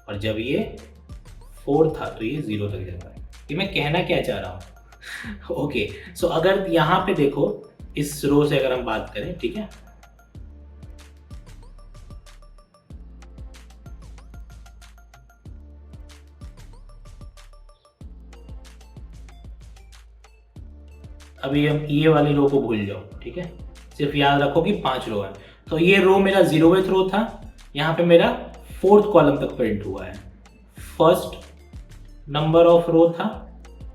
और जब ये 4 था तो ये 0 तक जाता है। ये मैं कहना क्या चाह रहा हूँ, ओके। सो अगर यहाँ पे देखो, इस रो से अगर हम बात करें, ठीक है, अभी हम ये वाली रो को भूल जाओ, ठीक है, सिर्फ याद रखो कि 5 रो है। तो ये रो मेरा 0वें रो था, यहाँ पे मेरा 4th कॉलम तक प्रिंट हुआ है, फर्स्ट नंबर ऑफ रो था,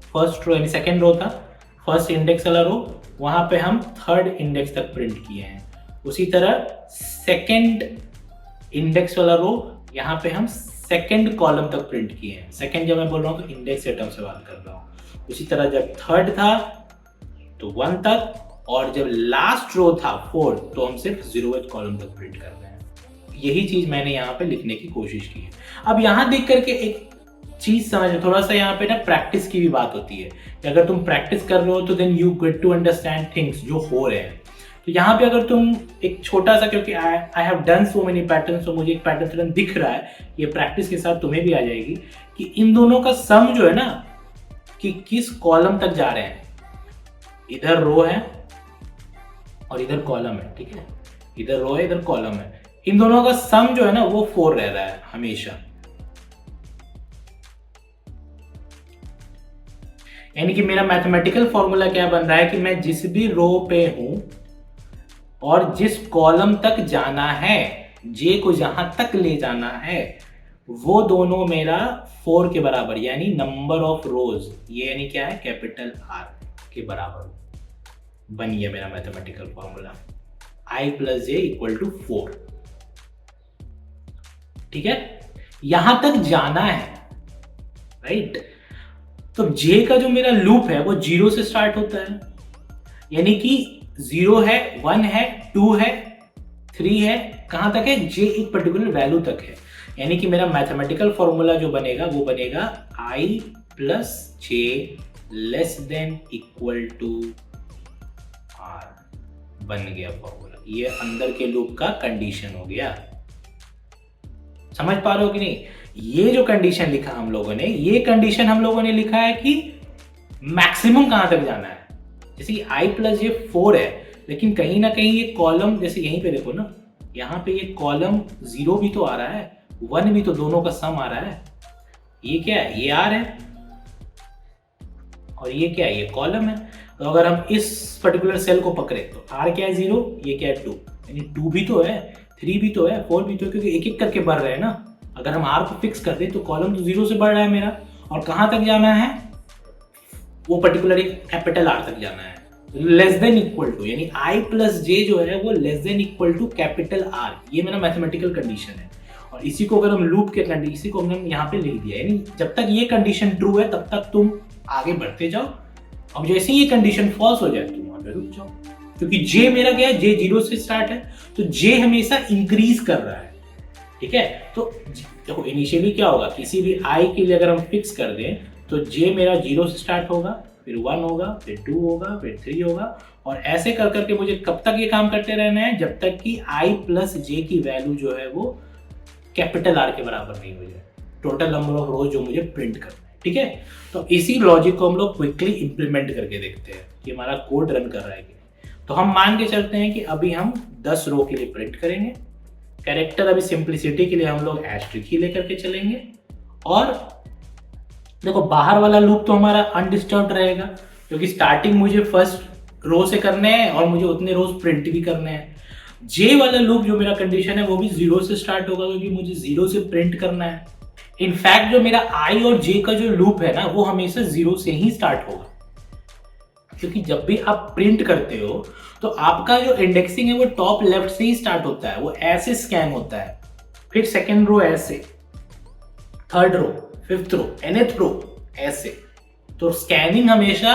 फर्स्ट रो यानी सेकेंड रो था, फर्स्ट इंडेक्स वाला रो, वहां पे हम 3rd इंडेक्स तक प्रिंट किए हैं। उसी तरह सेकेंड इंडेक्स वाला रो, यहाँ पे हम 2nd कॉलम तक प्रिंट किए हैं। सेकेंड जब मैं बोल रहा हूँ तो इंडेक्स के टर्म से बात कर रहा हूँ। उसी तरह जब 3rd था तो 1 तक, और जब लास्ट रो था 4 तो हम सिर्फ 0वें कॉलम तक प्रिंट कर रहे हैं। यही चीज मैंने यहाँ पे लिखने की कोशिश की है। अब यहाँ देख करके एक चीज समझ, थोड़ा सा यहाँ पे ना प्रैक्टिस की भी बात होती है कि अगर तुम प्रैक्टिस कर रहे हो तो then you get to understand things जो हो रहे हैं। तो यहाँ पे अगर तुम एक छोटा सा, क्योंकि I have done so many pattern, तो मुझे एक पैटर्न तुरंत दिख रहा है, ये प्रैक्टिस के साथ तुम्हें भी आ जाएगी कि इन दोनों का सम जो है ना, कि किस कॉलम तक जा रहे हैं, इधर रो है और इधर कॉलम है, ठीक है, इधर रो है इधर कॉलम है, इन दोनों का सम जो है ना वो 4 रह रहा है हमेशा। यानी कि मेरा मैथमेटिकल फॉर्मूला क्या बन रहा है कि मैं जिस भी रो पे हूं और जिस कॉलम तक जाना है, जे को जहां तक ले जाना है, वो दोनों मेरा 4 के बराबर, यानी नंबर ऑफ रोज, ये यानी क्या है, कैपिटल R के बराबर बन गया मेरा मैथमेटिकल फॉर्मूला, I + J = 4, ठीक है, यहां तक जाना है, राइट। तो J का जो मेरा लूप है वो 0 से स्टार्ट होता है, यानी कि 0 है, 1 है, 2 है, 3 है, कहां तक है, J एक पर्टिकुलर वैल्यू तक है। यानी कि मेरा मैथमेटिकल फॉर्मूला जो बनेगा वो बनेगा I + J ≤ R, बन गया फॉर्मूला। ये अंदर के लूप का कंडीशन हो गया। समझ पा रहे हो कि नहीं? ये जो कंडीशन लिखा हम लोगों ने, ये कंडीशन हम लोगों ने लिखा है कि मैक्सिमम कहां तक जाना है, जैसे कि i प्लस जे 4 है, लेकिन कहीं ना कहीं ये कॉलम, जैसे यहीं पे देखो ना, यहाँ पे ये कॉलम 0 भी तो आ रहा है, 1 भी, तो दोनों का सम आ रहा है। ये क्या है, ये r है, और ये क्या है, ये कॉलम है। तो अगर हम इस पर्टिकुलर सेल को पकड़े तो r क्या है 0, ये क्या है 2, यानी 2 भी तो है, 3 भी तो है, 4 भी तो है, क्योंकि एक एक करके बढ़ रहे हैं ना। अगर हम r को फिक्स कर दे तो कॉलम तो 0 से बढ़ रहा है मेरा, और कहाँ तक जाना है, वो पर्टिकुलर एक कैपिटल R तक जाना है, लेस देन इक्वल टू, यानी i प्लस जे जो है वो less than equal to capital R। ये मेरा मैथमेटिकल कंडीशन है, और इसी को अगर हम लूप के कंडीशन, इसी को हमने यहाँ पे लिख दिया, यानी जब तक ये कंडीशन ट्रू है तब तक तुम आगे बढ़ते जाओ, अब जैसे ही ये कंडीशन फॉल्स हो जाए तुम वहां पे रुक जाओ, क्योंकि जे मेरा क्या है, जे 0 से स्टार्ट है, तो जे हमेशा इंक्रीज कर रहा है। ठीक है, तो देखो इनिशियली क्या होगा, किसी भी i के लिए अगर हम फिक्स कर दें तो j मेरा 0 से स्टार्ट होगा, फिर 1 होगा, फिर 2 होगा, फिर 3 होगा, और ऐसे कर करके मुझे कब तक ये काम करते रहना है, जब तक कि i प्लस जे की वैल्यू जो है वो कैपिटल R के बराबर नहीं हो जाए, टोटल नंबर ऑफ रोज जो मुझे प्रिंट करना है। ठीक है, तो इसी लॉजिक को हम लोग क्विकली इंप्लीमेंट करके देखते हैं कि हमारा कोड रन कर रहा है कि नहीं। तो हम मान के चलते हैं कि अभी हम 10 रो के लिए प्रिंट करेंगे, कैरेक्टर अभी सिंप्लिसिटी के लिए हम लोग एस्ट्रिक ही लेकर के चलेंगे, और देखो बाहर वाला लूप तो हमारा अनडिस्टर्ब्ड रहेगा, क्योंकि स्टार्टिंग मुझे फर्स्ट रो से करने हैं और मुझे उतने रोज प्रिंट भी करने हैं। जे वाला लूप जो मेरा कंडीशन है वो भी 0 से स्टार्ट होगा, क्योंकि मुझे 0 से प्रिंट करना है। इनफैक्ट जो मेरा i और j का जो लूप है ना वो हमेशा 0 से ही स्टार्ट होगा, क्योंकि जब भी आप प्रिंट करते हो तो आपका जो इंडेक्सिंग है वो टॉप लेफ्ट से ही स्टार्ट होता है, वो ऐसे स्कैन होता है, फिर सेकेंड रो ऐसे, third row, fifth row, nth row ऐसे। तो स्कैनिंग हमेशा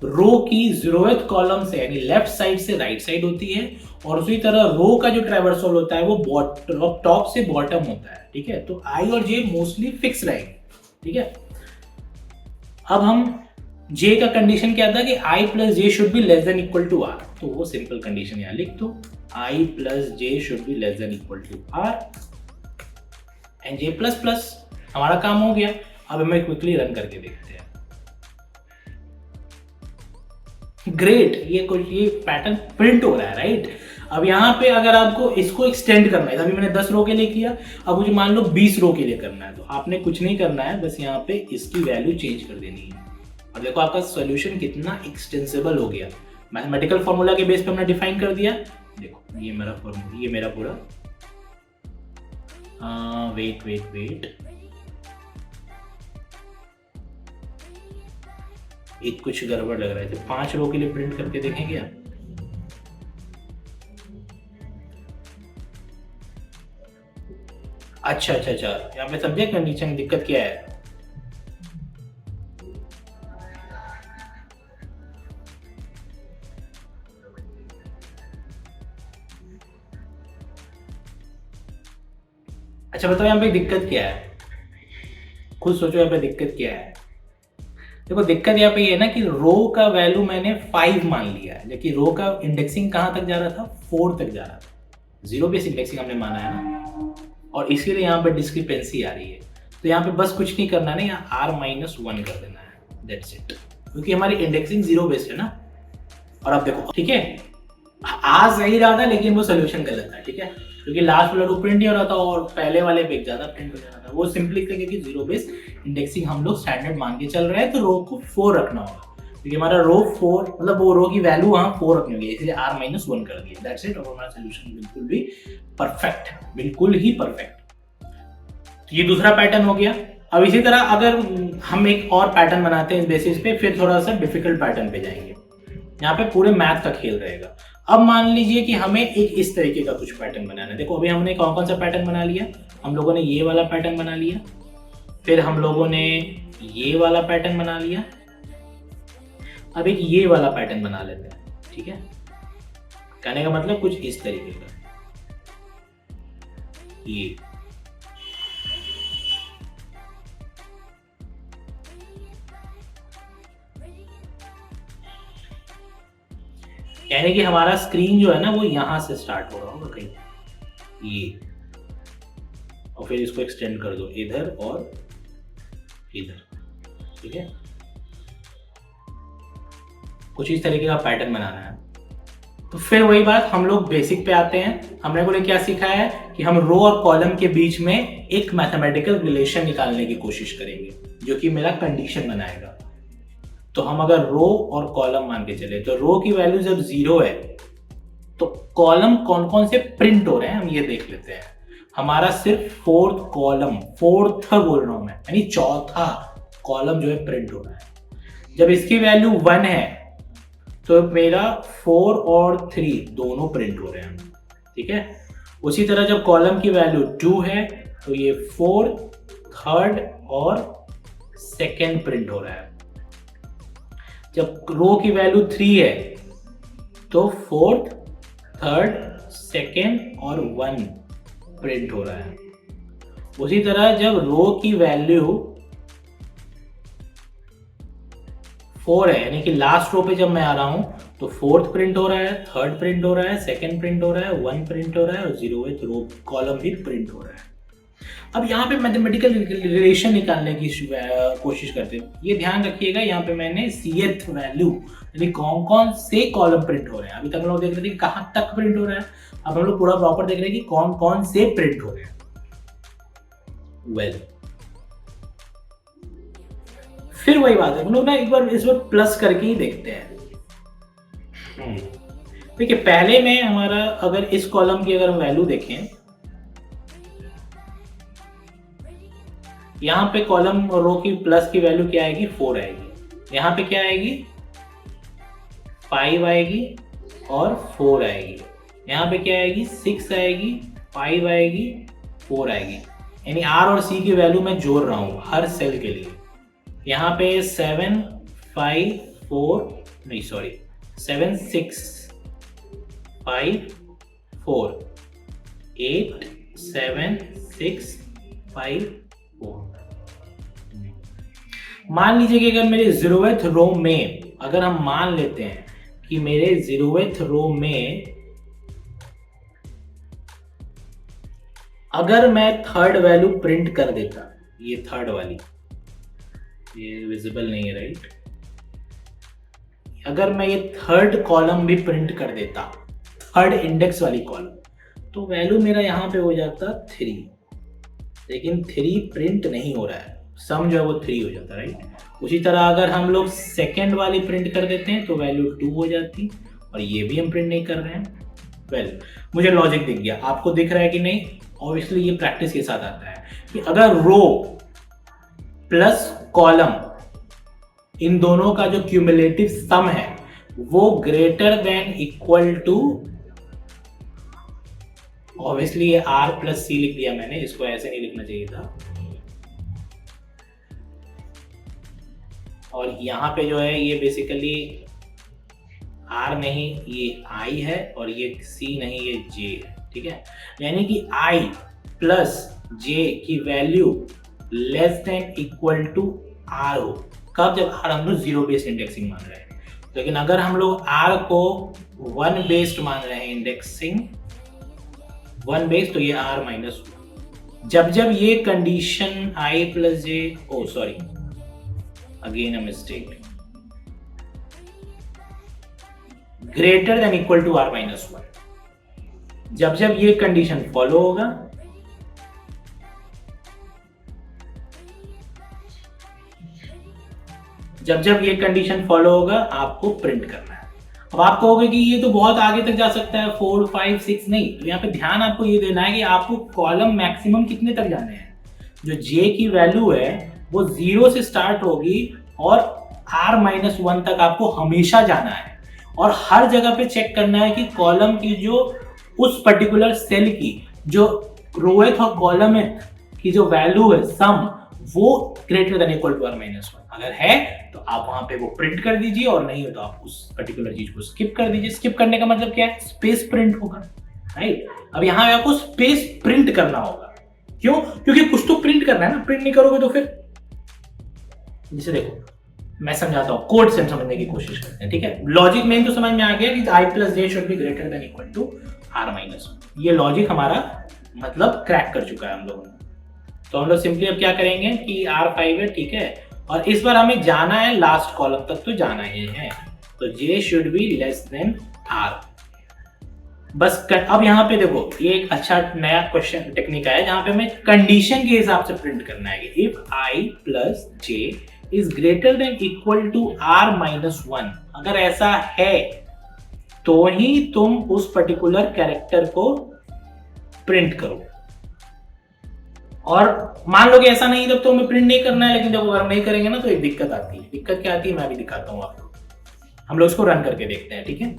रो की 0th कॉलम से यानी लेफ्ट साइड से राइट साइड होती है, और उसी तरह रो का जो ट्रैवर्सल होता है वो टॉप से बॉटम होता है। ठीक है, तो i और j मोस्टली फिक्स रहेंगे। ठीक है, अब हम j का कंडीशन क्या था कि i plus J should be less than equal to r, तो वो सिंपल कंडीशन यहाँ लिख दो, i plus J should be less than equal to r and j plus plus. हमारा काम हो गया, अब हमें क्विकली रन करके देखते हैं। ग्रेट, ये पैटर्न प्रिंट हो रहा है, राइट। अब यहाँ पे अगर आपको इसको एक्सटेंड करना है, अभी मैंने 10 रो के लिए किया, अब मुझे मान लो 20 रो के लिए करना है, तो आपने कुछ नहीं करना है, बस यहाँ पे इसकी वैल्यू चेंज कर देनी है। और देखो आपका सॉल्यूशन कितना एक्सटेंसिबल हो गया, मैथमेटिकल फॉर्मूला के बेस पे हमने डिफाइन कर दिया। देखो ये मेरा फॉर्मूला, ये मेरा पूरा वेट एक कुछ गड़बड़ लग रहा है, तो 5 रो के लिए प्रिंट करके देखेंगे आप। अच्छा, यहाँ पे समझे कंडीशन दिक्कत क्या है। अच्छा बताओ यहाँ पे दिक्कत क्या है, खुद सोचो यहाँ पे दिक्कत क्या है। देखो दिक्कत यहाँ पे ये है ना कि रो का वैल्यू मैंने 5 मान लिया है, जबकि रो का इंडेक्सिंग कहाँ तक जा रहा था, 4 तक जा रहा था। 0 बेस इंडेक्सिंग हमने माना है ना, और इसीलिए यहाँ पे डिस्क्रिपेंसी आ रही है। तो यहाँ पे बस कुछ नहीं करना है, यहाँ r-1 कर देना है, दैट्स इट, क्योंकि हमारी इंडेक्सिंग 0 बेस है ना। और अब देखो, ठीक है, आ सही रहा था लेकिन वो सोल्यूशन गलत था। ठीक है, क्योंकि लास्ट वाला रो प्रिंट नहीं हो रहा था और पहले वाले पे ज्यादा प्रिंट हो जा रहा था। वो सिंपली क्योंकि 0 बेस इंडेक्सिंग हम लोग स्टैंडर्ड मान के चल रहे हैं, तो रो को 4 रखना होगा, क्योंकि हमारा रो 4 मतलब वो रो की वैल्यू वहाँ 4 रखनी होगी, इसलिए r-1 कर दिया, दैट्स इट। और हमारा सोल्यूशन बिल्कुल भी परफेक्ट है, बिल्कुल ही परफेक्ट। तो ये दूसरा पैटर्न हो गया। अब इसी तरह अगर हम एक और पैटर्न बनाते हैं इस बेसिस पे, फिर थोड़ा सा डिफिकल्ट पैटर्न पे जाएंगे, यहाँ पे पूरे मैथ का खेल रहेगा। अब मान लीजिए कि हमें एक इस तरीके का कुछ पैटर्न बनाना है। देखो अभी हमने कौन कौन सा पैटर्न बना लिया, हम लोगों ने ये वाला पैटर्न बना लिया, फिर हम लोगों ने ये वाला पैटर्न बना लिया, अब एक ये वाला पैटर्न बना लेते हैं। ठीक है, कहने का मतलब कुछ इस तरीके का, ये यानी कि हमारा स्क्रीन जो है ना वो यहां से स्टार्ट हो रहा होगा कहीं, ये, और फिर इसको एक्सटेंड कर दो इधर और इधर। ठीक है, कुछ इस तरीके का पैटर्न बनाना है। तो फिर वही बात, हम लोग बेसिक पे आते हैं। हमने को क्या सीखा है कि हम रो और कॉलम के बीच में एक मैथमेटिकल रिलेशन निकालने की कोशिश करेंगे जो कि मेरा कंडीशन बनाएगा। तो हम अगर रो और कॉलम मान के चले तो रो की वैल्यू जब 0 है तो कॉलम कौन कौन से प्रिंट हो रहे हैं हम ये देख लेते हैं। हमारा सिर्फ फोर्थ कॉलम, फोर्थ बोल रहा हूं मैं, यानी चौथा कॉलम जो है प्रिंट हो रहा है। जब इसकी वैल्यू 1 है तो मेरा 4 और 3 दोनों प्रिंट हो रहे हैं, ठीक है। उसी तरह जब कॉलम की वैल्यू 2 है तो ये 4, 3rd और 2nd प्रिंट हो रहा है। जब रो की वैल्यू 3 है तो 4th, 3rd, 2nd और 1 प्रिंट हो रहा है। उसी तरह जब रो की वैल्यू 4 है, यानी कि लास्ट रो पे जब मैं आ रहा हूं तो 4th प्रिंट हो रहा है, 3rd प्रिंट हो रहा है, 2nd प्रिंट हो रहा है, 1 प्रिंट हो रहा है और 0th रो कॉलम भी प्रिंट हो रहा है। अब यहाँ पे मैथमेटिकल रिलेशन निकालने की कोशिश करते हैं। ये ध्यान रखिएगा, यहाँ पे मैंने cth वैल्यू यानी कौन कौन से कॉलम प्रिंट हो रहे हैं। अभी तक हम लोग देख रहे थे कि कहाँ तक प्रिंट हो रहा है, अब हम लोग पूरा प्रॉपर देख रहे हैं कि कौन कौन से प्रिंट हो रहे हैं। फिर वही बात है, हम लोग ना एक बार इस बार प्लस करके ही देखते हैं। देखिए पहले में हमारा अगर इस कॉलम की अगर हम वैल्यू देखें, यहां पे कॉलम रो की प्लस की वैल्यू क्या आएगी, 4 आएगी। यहां पे क्या आएगी, 5 आएगी और 4 आएगी। यहां पे क्या आएगी, 6 आएगी, 5 आएगी, 4 आएगी। यानी आर और सी की वैल्यू मैं जोड़ रहा हूं हर सेल के लिए। यहाँ पे 7, 5, 6, 5, 4, 8, 7, 6, 5, 4। मान लीजिए कि अगर मेरे 0th रो में, अगर हम मान लेते हैं कि मेरे 0th रो में अगर मैं 3rd वैल्यू प्रिंट कर देता, ये 3rd वाली, ये विजिबल नहीं है राइट, अगर मैं ये 3rd कॉलम भी प्रिंट कर देता, 3rd इंडेक्स वाली कॉलम, तो वैल्यू मेरा यहां पे हो जाता 3, लेकिन 3 प्रिंट नहीं हो रहा है, सम जो है वो 3 हो जाता राइट। उसी तरह अगर हम लोग 2nd वाली प्रिंट कर देते हैं तो वैल्यू 2 हो जाती, और ये भी हम प्रिंट नहीं कर रहे हैं। मुझे लॉजिक दिख गया, आपको दिख रहा है कि नहीं? ऑब्वियसली ये प्रैक्टिस के साथ आता है कि अगर रो प्लस कॉलम इन दोनों का जो क्यूमुलेटिव सम है वो greater than equal to, obviously ये r प्लस सी लिख दिया मैंने, इसको ऐसे नहीं लिखना चाहिए था। और यहां पे जो है ये बेसिकली r नहीं, ये i है, और ये c नहीं, ये j है, ठीक है। यानी कि i प्लस j की value less than equal to r हो। कब? जब r हम लोग 0 बेस्ड इंडेक्सिंग मान रहे हैं। लेकिन अगर हम लोग r को 1 बेस्ड मान रहे हैं, इंडेक्सिंग 1 बेस्ड, तो ये r माइनस 1। जब ये condition i plus j, oh sorry again a mistake, greater than equal to r minus 1, जब ये कंडीशन फॉलो होगा, जब ये कंडीशन फॉलो होगा आपको प्रिंट करना है। अब आप कहोगे कि ये तो बहुत आगे तक जा सकता है, 4, 5, 6 नहीं, तो यहाँ पे ध्यान आपको ये देना है कि आपको कॉलम मैक्सिमम कितने तक जाने हैं। जो j की वैल्यू है वो 0 से स्टार्ट होगी और r माइनस 1 तक आपको हमेशा जाना है, और हर जगह पे चेक करना है कि कॉलम की जो उस पर्टिकुलर सेल की जो रोएथ और कॉलम की जो वैल्यू है सम, वो greater than equal to r minus 1 अगर है तो आप वहां पे वो प्रिंट कर दीजिए, और नहीं हो तो आप उस पर्टिकुलर चीज को स्किप कर दीजिए। स्किप करने का मतलब क्या है? स्पेस प्रिंट होगा राइट। अब यहाँ पे आपको स्पेस प्रिंट करना होगा, क्यों? क्योंकि कुछ तो प्रिंट करना है ना, प्रिंट नहीं करोगे तो फिर, जैसे देखो मैं समझाता हूँ, कोड से हम समझने की कोशिश करते हैं, ठीक है। लॉजिक मेन तो समझ में आ गया कि i plus j should be greater than equal to r minus 1। ये लॉजिक हमारा मतलब क्रैक कर चुका है हम लोगों ने। तो हम लोग सिंपली अब क्या करेंगे कि R5 है, ठीक है, और इस बार हमें जाना है लास्ट कॉलम तक, तो जाना ही है। तो j should be less then r। बस अब यहाँ पे देखो ये एक अच्छा नया क्वेश्चन टेक्निक है जहां पे हमें कंडीशन के हिसाब से प्रिंट करना है कि if i plus j is greater than equal to r minus 1, अगर ऐसा है तो ही तुम उस पर्टिकुलर कैरेक्टर को प्रिंट करो। और मान लो कि ऐसा नहीं तब तो हमें प्रिंट नहीं करना है, लेकिन जब अगर नहीं करेंगे ना तो एक दिक्कत आती है। दिक्कत क्या आती है मैं भी दिखाता हूं आपको, हम लोग इसको रन करके देखते हैं। ठीक है,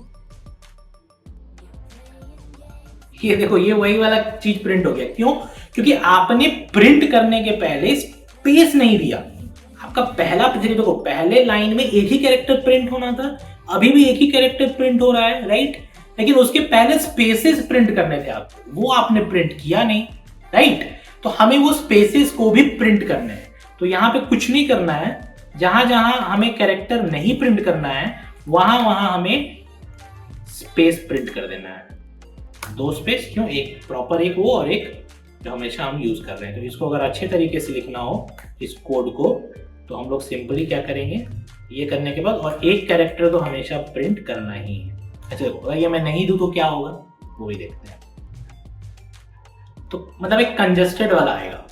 ये देखो ये वही वाला चीज प्रिंट हो गया। क्यों? क्योंकि आपने प्रिंट करने के पहले स्पेस नहीं दिया। आपका पहला देखो पहले लाइन में एक ही कैरेक्टर प्रिंट होना था, अभी भी एक ही कैरेक्टर प्रिंट हो रहा है, राइट? लेकिन उसके पहले स्पेसेस प्रिंट करने थे आपको, वो आपने प्रिंट किया नहीं, राइट? तो हमें वो स्पेसेस को भी प्रिंट करने हैं। तो यहाँ पे कुछ नहीं करना है, जहां जहां हमें कैरेक्टर नहीं प्रिंट करना है वहां वहां हमें स्पेस प्रिंट कर देना है। 2 स्पेस क्यों? एक प्रॉपर एक वो और एक जो हमेशा हम यूज कर रहे हैं। तो इसको अगर अच्छे तरीके से लिखना हो इस कोड को तो हम लोग सिंपली क्या करेंगे, ये करने के बाद और एक कैरेक्टर तो हमेशा प्रिंट करना ही है। अच्छा अगर ये मैं नहीं दूं तो क्या होगा वो भी देखते हैं। तो मतलब एक कंजस्टेड वाला आएगा।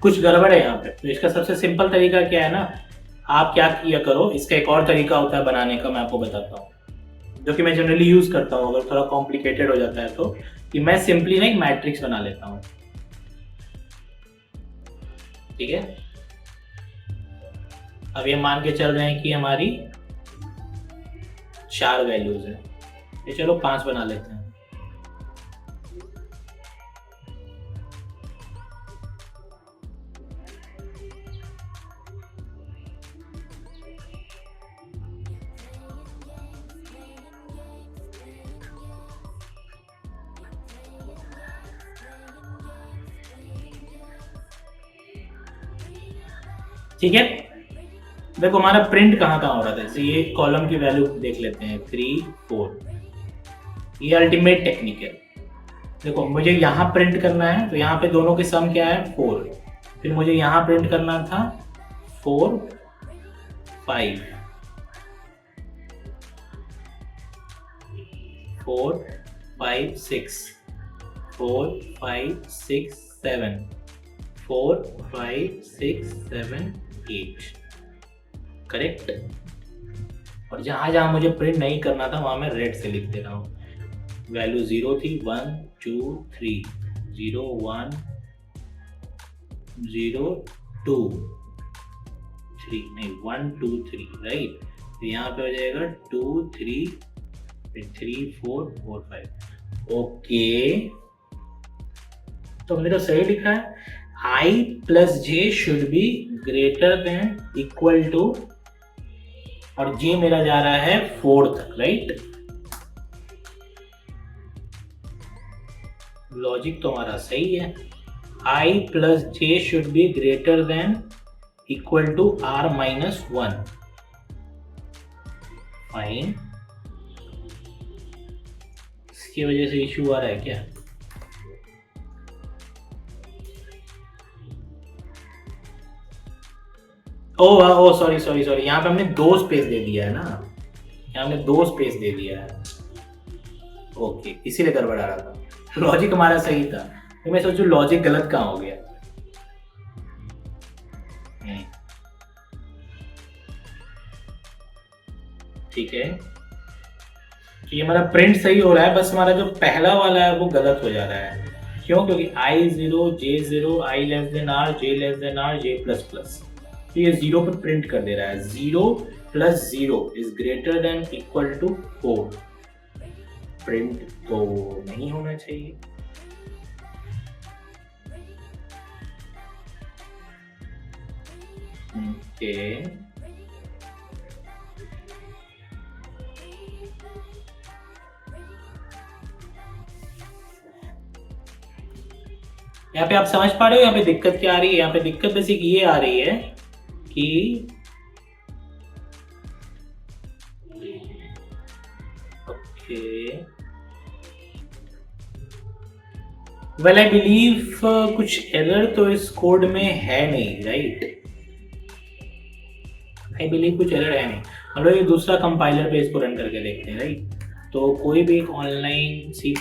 कुछ गड़बड़ है यहाँ पे। तो इसका सबसे सिंपल तरीका क्या है ना, आप क्या किया करो, इसका एक और तरीका होता है बनाने का, मैं आपको बताता हूँ जो कि मैं जनरली यूज करता हूँ। अगर थोड़ा कॉम्प्लिकेटेड हो जाता है तो कि मैं सिंपली ना एक मैट्रिक्स बना लेता हूँ। ठीक है, अब ये मान के चल रहे हैं कि हमारी 4 वैल्यूज है, ये चलो 5 बना लेते हैं। ठीक है, देखो हमारा प्रिंट कहाँ कहाँ हो रहा था। जैसे ये कॉलम की वैल्यू देख लेते हैं 3 4, ये अल्टीमेट टेक्निक है। देखो मुझे यहाँ प्रिंट करना है तो यहाँ पे दोनों के सम क्या है 4, फिर मुझे यहाँ प्रिंट करना था 4 5 4 5 6 4 5 6 7 4 5 6 7 8, करेक्ट। और जहां जहां मुझे प्रिंट नहीं करना था वहां मैं रेड से लिख दे रहा हूं। वैल्यू 0 थी 1 2 3 0 1 0 2 3 नहीं 1 2 3, राइट? तो यहाँ पे हो जाएगा 2 3 फिर 3 4 4 5। ओके, तो मैंने तो सही लिखा है। I plus J should be greater than equal to, और j मेरा जा रहा है 4 तक, राइट? लॉजिक तो हमारा सही है। I plus J should be greater than equal to r minus 1। Fine, इसकी वजह से इश्यू आ रहा है क्या? ओ सॉरी सॉरी सॉरी, यहाँ पे हमने 2 स्पेस दे दिया है ना, यहाँ हमने 2 स्पेस दे दिया है। ओके, इसीलिए गड़बड़ आ रहा था। लॉजिक हमारा सही था, तो मैं सोचूं लॉजिक गलत कहाँ हो गया। ठीक है, तो ये हमारा प्रिंट सही हो रहा है, बस हमारा जो पहला वाला है वो गलत हो जा रहा है। क्यों? क्योंकि I0 J0 I less than R J less than R J plus plus, तो ये 0 पर प्रिंट कर दे रहा है। 0 plus 0 is greater than equal to 4। Print तो नहीं होना चाहिए। ओके, यहाँ पे आप समझ पा रहे हो यहाँ पे दिक्कत क्या आ रही है? यहाँ पे दिक्कत बेसिक ये आ रही है कि वेल आई बिलीव कुछ एरर तो इस कोड में है नहीं, राइट? आई बिलीव कुछ एरर है नहीं। हम लोग ये दूसरा कंपाइलर पे इसको रन करके देखते हैं, राइट? तो कोई भी एक ऑनलाइन C++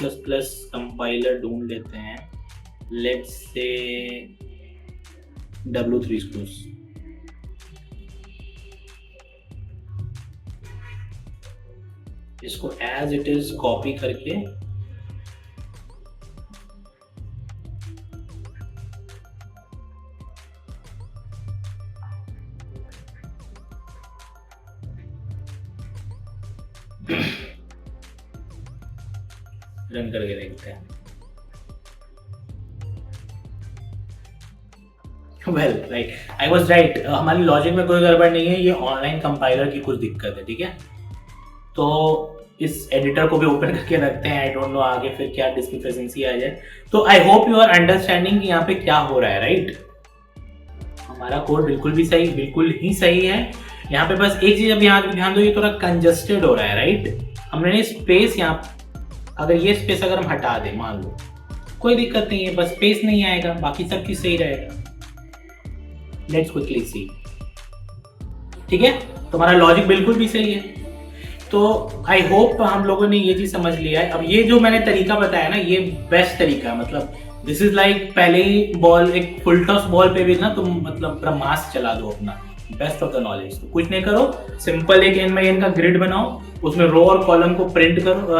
कंपाइलर ढूंढ लेते हैं, लेट्स से W3 Schools। इसको एज इट इज कॉपी करके रन करके देखते हैं। Well right, I was right, हमारी लॉजिक में कोई गड़बड़ नहीं है, ये ऑनलाइन कंपाइलर की कुछ दिक्कत है, ठीक है? तो इस एडिटर को भी ओपन करके रखते हैं, आई डोंट नो आगे फिर क्या डिस्क्रिपेंसी आ जाए। तो I hope you are understanding कि यहाँ पे क्या हो रहा है, राइट? हमारा कोड बिल्कुल ही सही है। यहाँ पे बस एक चीज अब यहाँ ध्यान दो, ये थोड़ा कंजस्टेड हो रहा है, राइट? हमने स्पेस यहाँ, अगर ये स्पेस अगर हम हटा दें, मान लो, कोई दिक्कत नहीं है, बस स्पेस नहीं आएगा, बाकी सब चीज सही रहेगा। लेट्स क्विकली सी, ठीक है? तो हमारा लॉजिक बिल्कुल भी सही है। तो आई होप हम लोगों ने ये चीज समझ लिया है। अब ये जो मैंने तरीका बताया ना, ये बेस्ट तरीका है। मतलब दिस इज लाइक पहले ही बॉल, एक फुल टॉस बॉल पे भी ना तुम मतलब ब्रह्मास्त्र चला दो अपना, बेस्ट ऑफ द नॉलेज। तो कुछ नहीं करो, सिंपल एक n×n का ग्रिड बनाओ, उसमें रो और कॉलम को प्रिंट करो,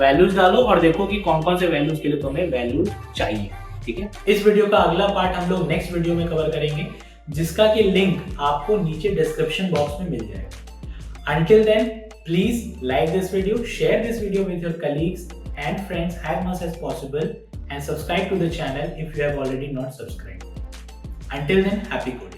वैल्यूज डालो और देखो कि कौन कौन से वैल्यूज के लिए तुम्हें वैल्यूज चाहिए, ठीक है? इस वीडियो का अगला पार्ट हम लोग नेक्स्ट वीडियो में कवर करेंगे, जिसका कि लिंक आपको नीचे डिस्क्रिप्शन बॉक्स में मिल जाएगा। Until then, please like this video, share this video with your colleagues and friends as much as possible, and subscribe to the channel if you have already not subscribed. Until then, happy coding.